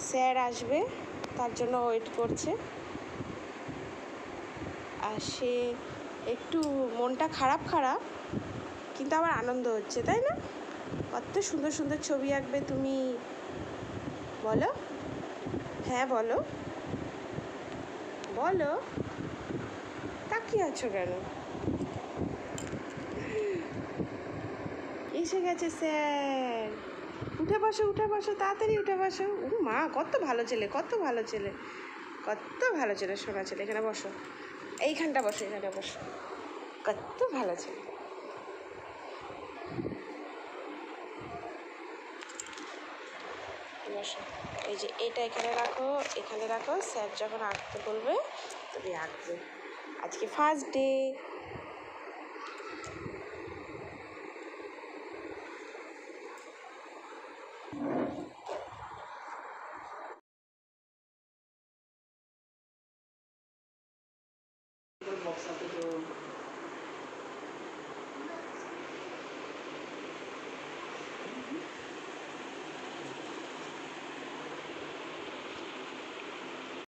Sir আসবে, তার জন্য ওয়েট করছে। আর সে একটু মনটা খারাপ খারাপ, কিন্তু আবার আনন্দ হচ্ছে, তাই না? কত সুন্দর সুন্দর ছবি আঁকবে তুমি, বলো? হ্যাঁ বলো, বলো, তাকিয়ে আছো কেন? এসে গেছে স্যার, উঠে বসো, উঠে বসো, তাড়াতাড়ি উঠে বসো। ও মা, কত ভালো ছেলে, কত ভালো ছেলে, কত ভালো ছেলে, সোনা ছেলে। এখানে বসো, এইখানটা বসো, এখানে বসো, কত ভালো ছেলে। বসো, এই যে এটা এখানে রাখো, এখানে রাখো। স্যার যখন আঁকতে বলবে তুমি আঁকবে। আজকে ফার্স্ট ডে।